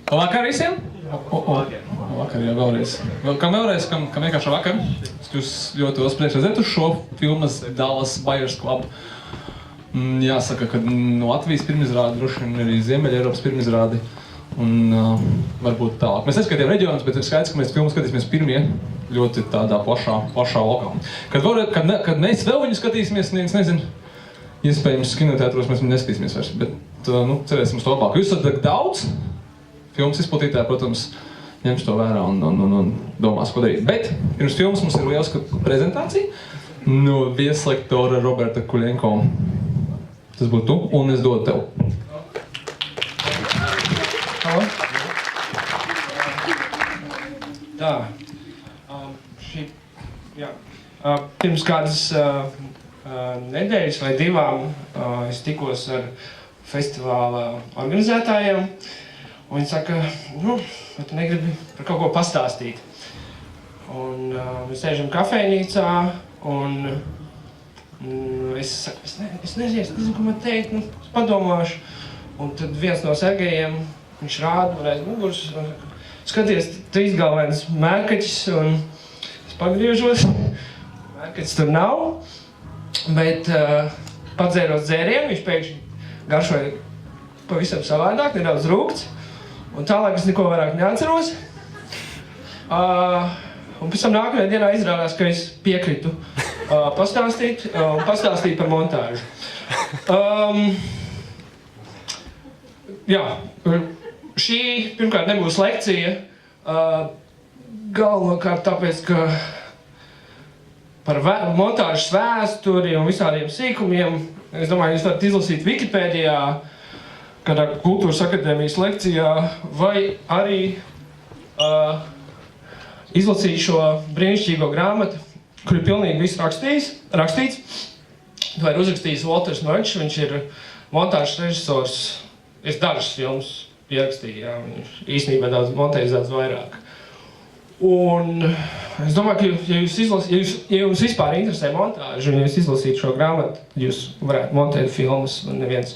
Labvakar visiem! Labvakar jau vēlreiz. Kam vienkārši vakar. Jūs ļoti liels prieks redzēt uz šo filmas Dallas Buyers Club. Jāsaka, ka no Latvijas pirmizrādi, droši vien arī Ziemeļa Eiropas pirmizrādi. Un varbūt tālāk. Mēs neskatījām reģionus, bet ir skaidrs, ka mēs filmu skatīsimies pirmie ļoti tādā plašā lokā. Kad mēs vēl viņu skatīsimies, neviens nezin, iespējams kinoteātros mēs viņu neskatīsimies vairs, bet cerēsim uz to labāk. Jūs esat daudz, filmas izplatītāji, protams, ņems to vērā un domās, ko darīt. Bet pirms filmas mums ir lieliska prezentācija no vieslektora Roberta Kuļenko. Tas būtu tu, un es dodu tev. Tā, pirms kādas nedēļas vai divām es tikos ar festivāla organizētājiem, un viņi saka, vai tu negribi par kaut ko pastāstīt? Un mēs sēžam kafejnīcā, un es nezinu, ko man teikt, es padomāšu, un tad viens no Sergejiem, viņš rāda man aiz muguras, skaties, trīsgalvains mērkaķis, un es pagriežos, mērkaķis tur nav, bet padzēros dzērienu, viņš pēkšņi garšoja pavisam savādāk, nedaudz rūgts, un tālāk es neko vairāk neatceros. Un pēc tam nākamajā dienā izrādās, ka es piekritu pastāstīt par montāžu. Šī, pirmkārt, nebūs lekcija, galvenokārt tāpēc, ka par montāžas vēsturi un visādiem sīkumiem, es domāju, jūs varat izlasīt Wikipēdijā, kādā Kultūras akadēmijas lekcijā, vai arī izlasīt šo brīnišķīgo grāmatu, kur ir pilnīgi viss rakstīts. To ir uzrakstījis Walters Murchs, viņš ir montāžas režisors, es dažas filmas pierakstīju, viņš īstenībā daudz montējis daudz vairāk. Un es domāju, ka ja jums vispār interesē montāža, un ja jūs izlasītu šo grāmatu, jūs varētu montēt filmas, un neviens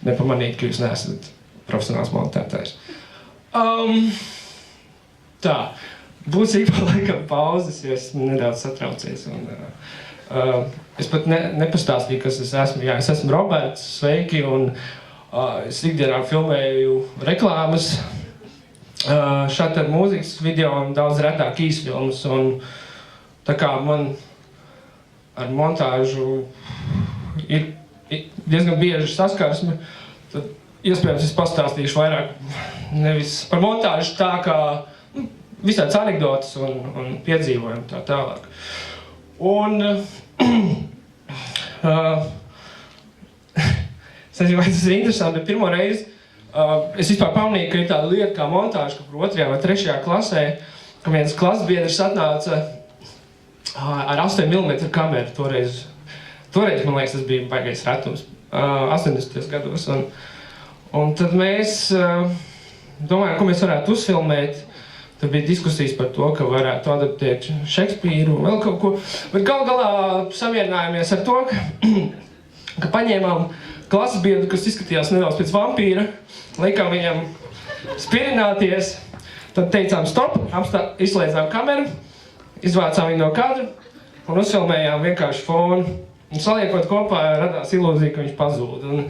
nepamanīt, ka jūs neesat profesionāls montētājs. Tā, būs īpa laikam pauzes, jo esmu nedaudz satraucies. Es pat nepastāstīju, kas es esmu. Jā, es esmu Roberts, sveiki, un es ikdienā filmēju reklāmas, šādi ar mūzikas video un daudz retāk īsfilmas. Un tā kā man ar montāžu ir diezgan bieži saskarsme, tad iespējams es pastāstīšu vairāk nevis par montāžu tā kā visāds anekdotas un piedzīvojumi tā tālāk. Un es nezinu, vai tas ir interesanti, bet pirmo reizi es vispār pamanīju, ka ir tāda lieta kā montāža, ka 2. vai 3. klasē, ka viens klasbiedrs atnāca ar 8 mm kameru toreiz. Toreiz, man liekas, tas bija baigais retums, 80. gados. Un tad mēs domājām, ko mēs varētu uzfilmēt. Tad bija diskusijas par to, ka varētu adaptēt Šekspīru un vēl kaut ko. Bet gal galā samierinājamies ar to, ka paņēmām klases biedru, kas izskatījās nedaudz pēc vampīra, likām viņam spirināties, tad teicām stop, izslēdzām kameru, izvācām viņu no kadra un uzfilmējām vienkārši fonu. Un saliekot kopā, radās ilūzija, ka viņš pazūd. Un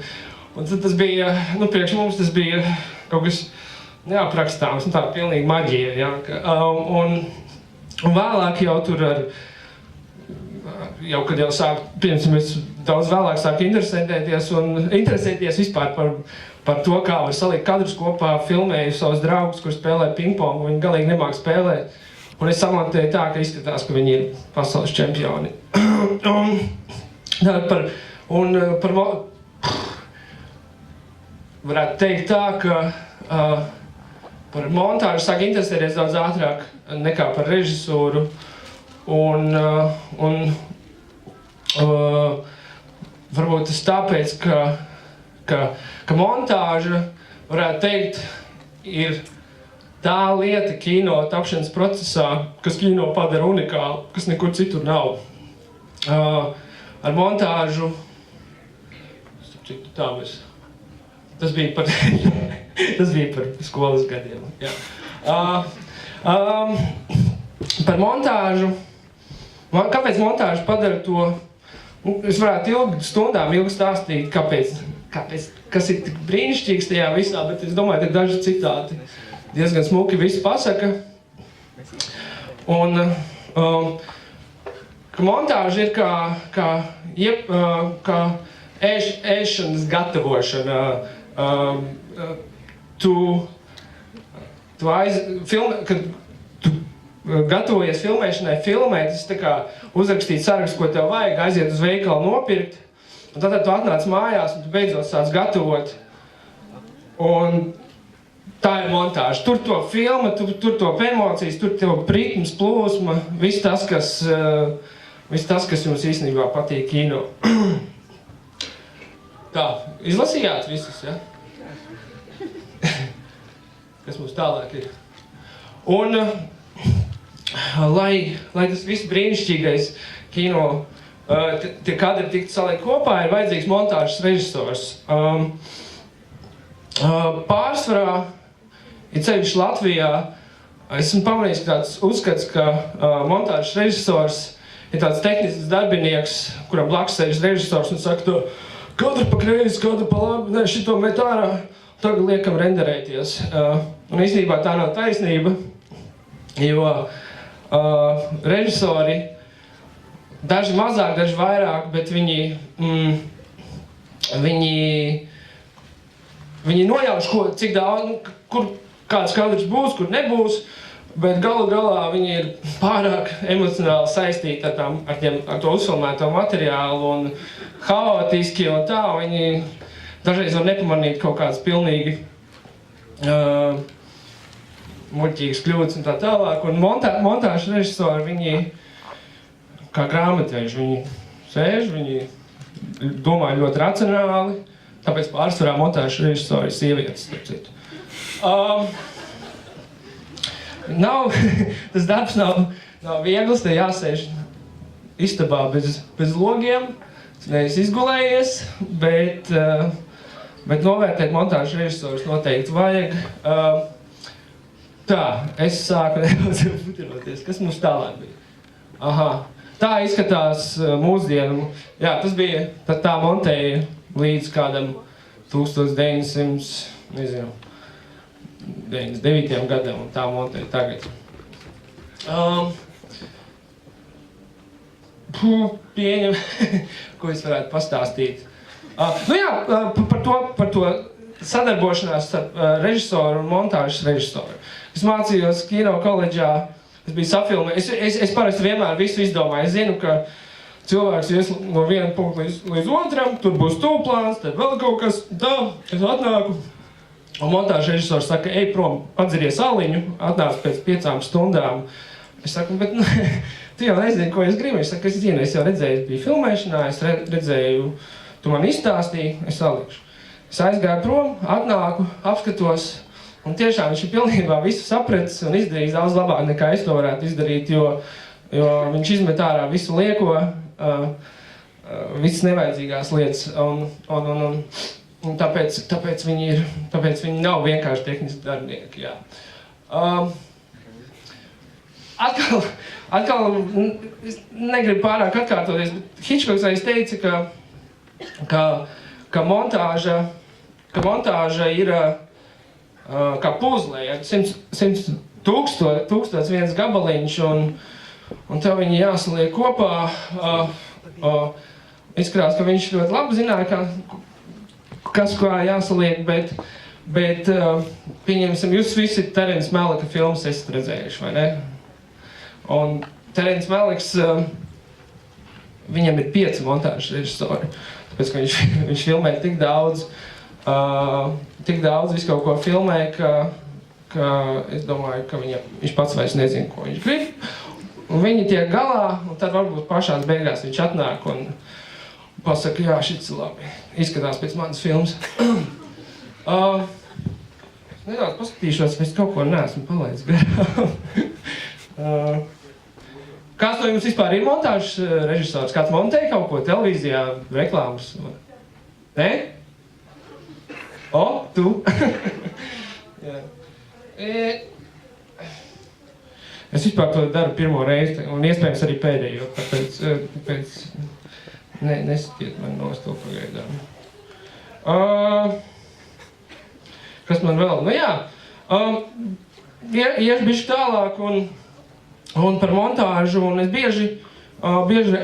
tad tas bija, priekš mums tas bija kaut kas neaprakstāms, tā pilnīgi maģija, jā. Un vēlāk jau tur kad jau sāk, piemēram, es daudz vēlāk sāku interesēties vispār par to, kā var salikt kadrus kopā, filmēju savus draugus, kur spēlē pingpongu, viņi galīgi nemāk spēlēt. Un es samontēju tā, ka izskatās, ka viņi ir pasaules čempioni. Varētu teikt tā, ka par montāžu sāk interesēties daudz ātrāk nekā par režisūru. Varbūt tas tāpēc, ka montāža, varētu teikt, ir tā lieta kino tapšanas procesā, kas kino padara unikālu, kas nekur citur nav. Ar montāžu, tas bija par Tas bija par skolas gadiem. Jā. Par montāžu. Kāpēc montāžu padara to? Es varētu ilgi stāstīt, kāpēc, kas ir tik brīnišķīgs tajā visā, bet es domāju, ka daži citāti diezgan smuki visu pasaka. Un ka montāža ir kā ēšanas gatavošana. Kad tu gatavojies filmēšanai, tas tā kā uzrakstīt sarakstu, ko tev vajag, aiziet uz veikalu nopirkt, un tad tu atnāc mājās un tu beidzot sāc gatavot. Un tā ir montāža. Tur to filma, tur to emocijas, tur to ritms, plūsma, viss tas, kas jums īstenībā patīk kino. Tā, izlasījāt visus, ja? Kas mums tālāk ir. Un, lai tas viss brīnišķīgais kino, tie kadri tiktu salikt kopā, ir vajadzīgs montāžas režisors. Pārsvarā, ja ceļš Latvijā, esmu pamanījis tāds uzskats, ka montāžas režisors ir tāds tehnisks darbinieks, kuram blakus sēž režisors un saka to, kadru pa kreisi, kadru pa labi, ne, šito met ārā, tagad liekam renderēties. Un īstenībā tā nav taisnība, jo režisori, daži mazāk, daži vairāk, bet viņi nojauš, cik daudz, kur kāds kadrs būs, kur nebūs, bet galu galā viņi ir pārāk emocionāli saistīti ar to uzfilmēto materiālu un haotiski un tā, viņi dažreiz var nepamanīt kaut kādas pilnīgi muļķīgas kļūdas un tā tālāk. Un montāžas režisori, viņi kā grāmatveži, viņi sēž, viņi domā ļoti racionāli, tāpēc pārsvarā montāžas režisori ir sievietes, starp citu. Tas darbs nav viegls, te jāsēž istabā bez logiem, nevis izgulējies, bet novērtēt montāžas režisorus noteikti vajag. Tā, es sāku nedaudz putiroties. Kas mums tālāk bija? Aha, tā izskatās mūsdienu. Jā, tas bija, tā montēja līdz kādam 1999. Gadam, un tā montēja tagad. Pieņem, ko es varētu pastāstīt. Par to sadarbošanās starp režisoru un montāžas režisoru. Es mācījos kino koledžā, es biju safilmējis, es parasti vienmēr visu izdomāju. Es zinu, ka cilvēks ies no viena punkta līdz otram, tur būs tūplāns, tad vēl kaut kas, tā, es atnāku. Un montāžas režisors saka, ej prom, atdziries aliņu, atnāc pēc 5 stundām. Es saku, bet tu jau nezini, ko es gribu. Es saku, es zinu, es jau redzēju, es biju filmēšanā, es redzēju, tu man izstāstīji, es salikšu. Es aizgāju prom, atnāku, apskatos, un tiešām viņš ir pilnībā visu sapratis un izdarījis daudz labāk nekā es to varētu izdarīt, jo viņš izmet ārā visu lieko, visas nevajadzīgās lietas, un tāpēc viņi nav vienkārši tehniski darbinieki, jā. Atkal, es negribu pārāk atkārtoties, bet Hitchcocks arī teica, ka montāža ir kā puzlē, 100 000 gabaliņš, un tev viņi jāsaliek kopā. Izskatās, ka viņš ļoti labi zināja, kas kā jāsaliek, bet pieņemsim, jūs visi Terence Malicka filmas esat redzējuši, vai ne? Un Terence Malicks, viņam ir 5 montāžas režisori, tāpēc, ka viņš filmē tik daudz visu kaut ko filmē, ka es domāju, ka viņš pats vairs nezina, ko viņš grib. Un viņi tiek galā, un tad varbūt pašās beigās viņš atnāk un pasaka, jā, šits ir labi. Izskatās pēc manas filmas. Nedaudz paskatīšos, es kaut ko neesmu palaidis garām. Kāds no jums vispār ir montāžas režisors? Kāds montēja kaut ko televīzijā, reklāmas? Nē? O, tu? Es vispār to daru pirmo reizi, un iespējams arī pēdējo, tāpēc nesatiet man nost to pagaidām. Kas man vēl? Nu jā, iešu bišķi tālāk un par montāžu, un es bieži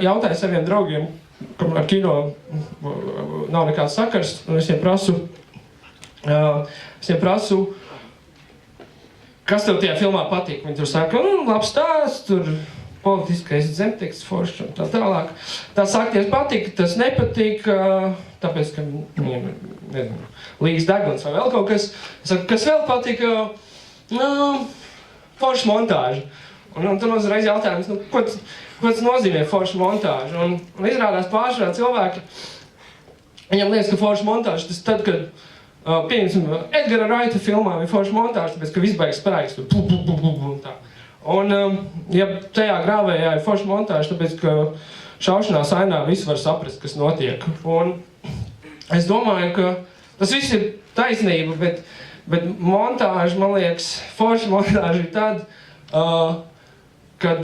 jautāju saviem draugiem, kam ar kino nav nekāds sakars, un es viņiem prasu, kas tev tajā filmā patīk? Viņi tur saka, labs stāsts, tur politiskais zemteksts foršs un tā tālāk. Tā sakties patīk, tas nepatīk, tāpēc, ka, nezinu, līgas degons vai vēl kaut kas. Es saku, kas vēl patīk? Forša montāža. Un tur uzreiz jautājums, ko tas nozīmē forša montāža? Un izrādās pārsvarā cilvēki, viņam liekas, ka forša montāža tas tad, kad pieņemsim, Edgara Wrighta filmā ir forša montāža, tāpēc, ka viss baigs spraigs, tur un tā. Un, ja tajā grāvējā ir forša montāža, tāpēc, ka šaušanās ainā viss var saprast, kas notiek. Un es domāju, ka tas viss ir taisnība, bet montāža, man liekas, forša montāža ir tad, kad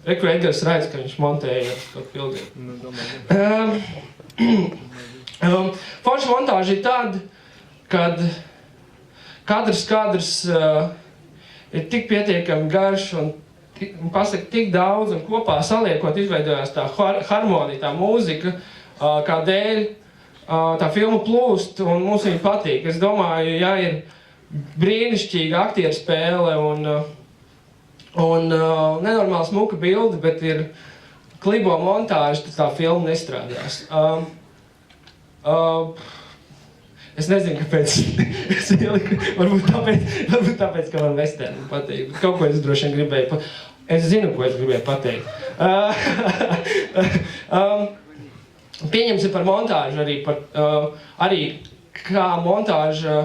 Reku Edgars Wrights, ka viņš montēja kaut pildiet. Forša montāža ir tad, kad kadrs ir tik pietiekami garš un pasaka tik daudz un kopā saliekot izveidojās tā harmonija, tā mūzika, kā dēļ tā filma plūst un mums viņa patīk. Es domāju, ja ir brīnišķīga aktieru spēle un nenormāli smuka bilde, bet ir klibo montāža, tad tā filma nestrādās. Es nezinu, kāpēc es ieliku, varbūt tāpēc, ka man vesterni patīk. Kaut ko es droši vien gribēju pateikt. Es zinu, ko es gribēju pateikt. Pieņemsim par montāžu arī kā montāža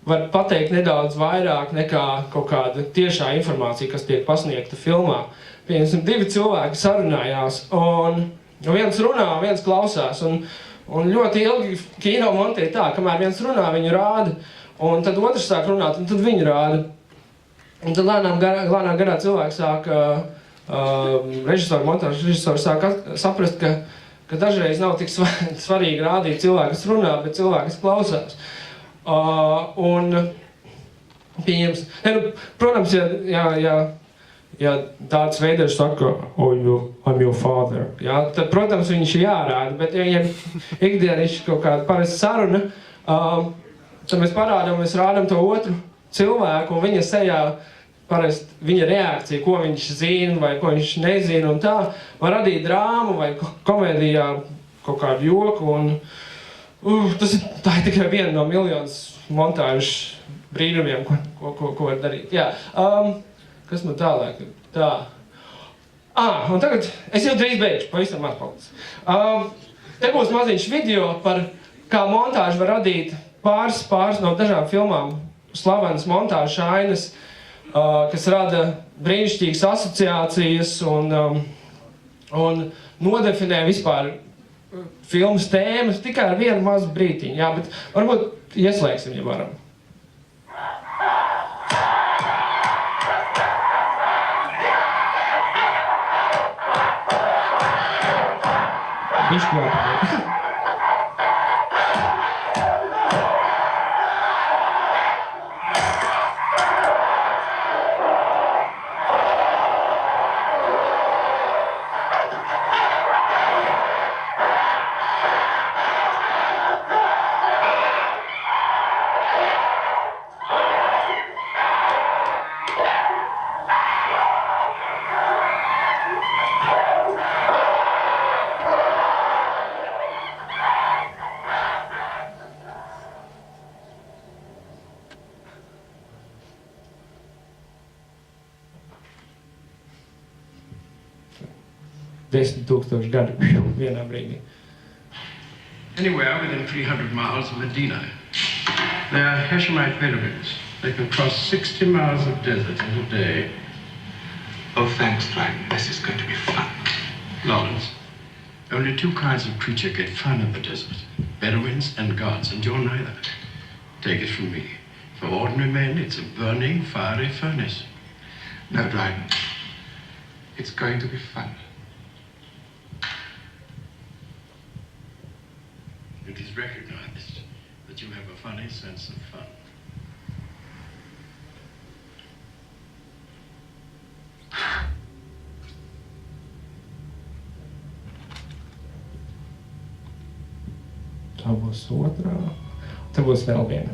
var pateikt nedaudz vairāk nekā kaut kāda tiešā informācija, kas tiek pasniegta filmā. Pieņemsim, 2 cilvēki sarunājās un viens runā, viens klausās, un ļoti ilgi kino montē tā, kamēr viens runā, viņu rāda, un tad otrs sāk runāt, un tad viņu rāda. Un tad lēnām garā cilvēki sāk, montāžas režisori sāk saprast, ka dažreiz nav tik svarīgi rādīt cilvēku, kas runā, bet cilvēku, kas klausās. Un pieņems, protams, ja tāds veiders saka, I'm your father, jā, tad, protams, viņš ir jārāda, bet ja ikdienišķi kaut kāda parasta saruna, tad mēs rādam to otru cilvēku un viņa sejā parasti viņa reakcija, ko viņš zina vai ko viņš nezina un tā, var radīt drāmu vai komēdijā kaut kādu joku un tā ir tikai viena no miljonas montāžas brīnumiem, ko var darīt. Jā. Kas man tālāk? Tā. Un tagad es jau drīz beigšu, pavisam atpalicis. Te būs maziņš video par kā montāžu var radīt pāris no dažām filmām slavenas montāžas ainas, kas rada brīnišķīgas asociācijas un nodefinē vispār filmas tēmas tikai ar vienu mazu brītiņu. Jā, bet varbūt ieslēgsim, ja varam. Bišķi jāpateikt. gadu vienā brīdī. Anywhere within 300 miles of Medina, there are Hashemite pyramids. They can cross 60 miles of desert in a day. Oh, thanks, Frank. This is going to be fun. Lawrence, only two kinds of creature get fun in the desert. Bedouins and gods, and you're neither. Take it from me. For ordinary men, it's a burning, fiery furnace. No, Dryden. It's going to be fun. It is recognized that you have a funny sense of fun. Tā būs otrā. Te būs vēl viena.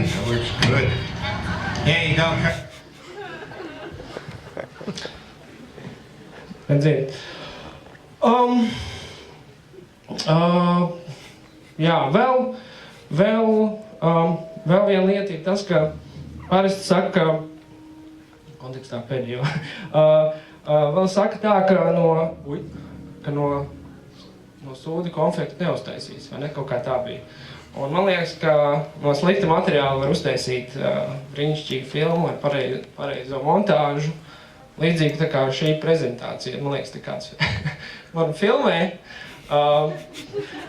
That looks good. Here you go, Kurt. Redziet. Jā, vēl viena lieta ir tas, ka parasti saka, kontekstā pēdējo, vēl saka tā, ka no sūdi konfektu neuztaisīs, vai ne, kaut kā tā bija. Un man liekas, ka no slikta materiāla var uztaisīt brīnišķīgu filmu ar pareizo montāžu, līdzīgi tā kā šī prezentācija, man liekas, tā kāds man filmē.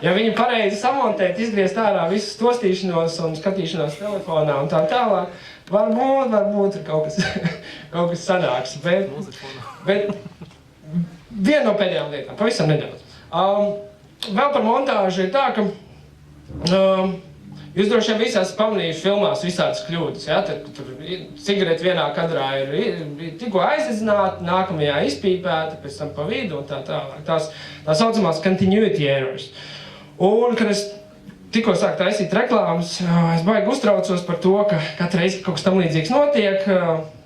Ja viņi pareizi samontēt, izgriezt ārā visu stostīšanos un skatīšanos telefonā un tā tālāk, varbūt ir kaut kas sanāks, bet viena no pēdējām lietām, pavisam nedaudz. Vēl par montāžu ir tā, ka jūs droši vien visi esat pamanījuši filmās visādas kļūdas, ja? Tur cigareti vienā kadrā ir tikko aizdedzināta, nākamajā izpīpēta, pēc tam pa vidu un tā tālāk. Tā saucamās continuity errors. Un, kad es tikko sāku taisīt reklāmas, es baigi uztraucos par to, ka katru reizi kaut kas tam līdzīgs notiek,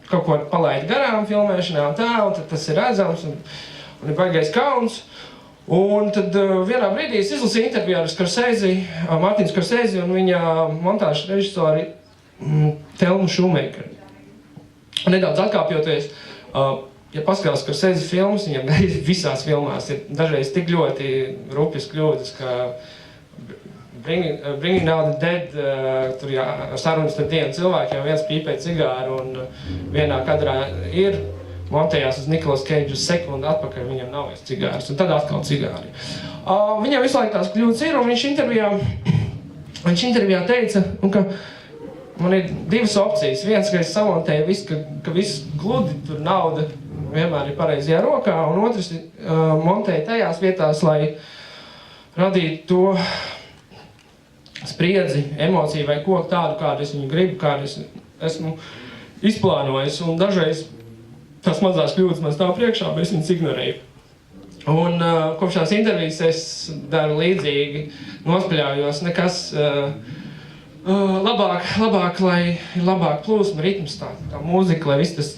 kaut ko palaid garām filmēšanā un tā, un tad tas ir redzams un ir baigais kauns. Un tad vienā brīdī es izlasīju interviju ar Scorsese, Martinu Scorsese un viņa montāžas režisori Thelmu Shoemakeru. Nedaudz atkāpjoties, ja paskatās Scorsese filmas, viņam visās filmās ir dažreiz tik ļoti rupjas kļūdas, ka Bringing Out the Dead, tur sarunas ar dienu cilvēkiem, viens pīpē cigāru un vienā kadrā ir montējās uz Nicolas Cage uz sekundi atpakaļ, viņam nav vairs cigārs, un tad atkal cigāri. Viņam visu laiku tās kļūdas ir, un viņš intervijā teica, ka man ir divas opcijas. Viens, ka es samontēju visu, ka viss gludi, tur nauda vienmēr ir pareizajā rokā, un otrs montēju tajās vietās, lai radītu to spriedzi, emociju vai ko tādu, kādu es viņu gribu, kādu es esmu izplānojis, un dažreiz tās mazās kļūdas man stāv priekšā, bet es viņas ignorēju. Un kopš tās intervijas es daru līdzīgi, nospļaujos, nekas labāk, lai ir labāk plūsma, ritms, tā mūzika, lai viss tas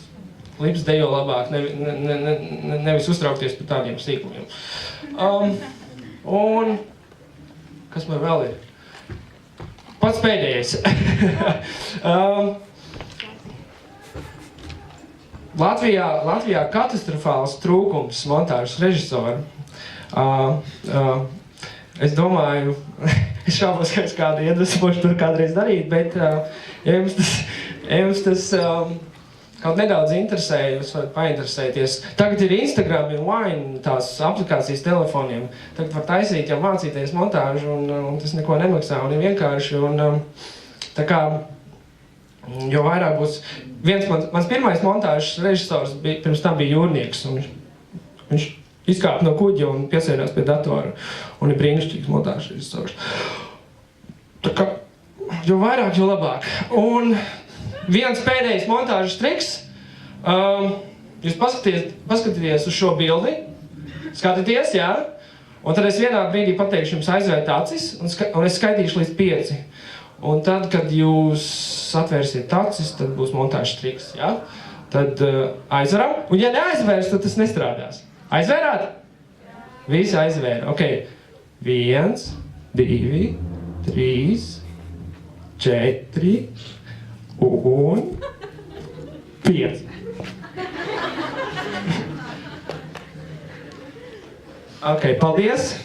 klips dejo labāk, nevis uztraukties par tādiem sīkumiem. Un kas man vēl ir? Pats pēdējais. Latvijā katastrofāls trūkums montāžas režisoru. Es domāju, es šaubos, ka es kādu iedvesmošu to kādreiz darīt, bet ja jums tas kaut nedaudz interesē, jūs varat painteresēties. Tagad ir Instagram, ir Vine, tās aplikācijas telefoniem. Tagad var taisīt, jau mācīties montāžu, un tas neko nemaksā, un ir vienkārši. Un, tā kā, jo vairāk būs... Mans pirmais montāžas režisors pirms tam bija jūrnieks, un viņš izkāpa no kuģa un piesēdās pie datora, un ir brīnišķīgs montāžas režisors. Tā kā, jo vairāk, jo labāk. Un viens pēdējais montāžas triks, jūs paskatieties uz šo bildi, skatieties, jā, un tad es vienā brīdī pateikšu jums aizvērt acis, un es skaitīšu līdz 5. Un tad, kad jūs atvērsiet acis, tad būs montāžas triks, ja? Tad aizveram, un ja neaizvērs, tad tas nestrādās. Aizvērāt? Visi aizvēra. Ok. 1, 2, 3, 4 un 5. Ok, paldies!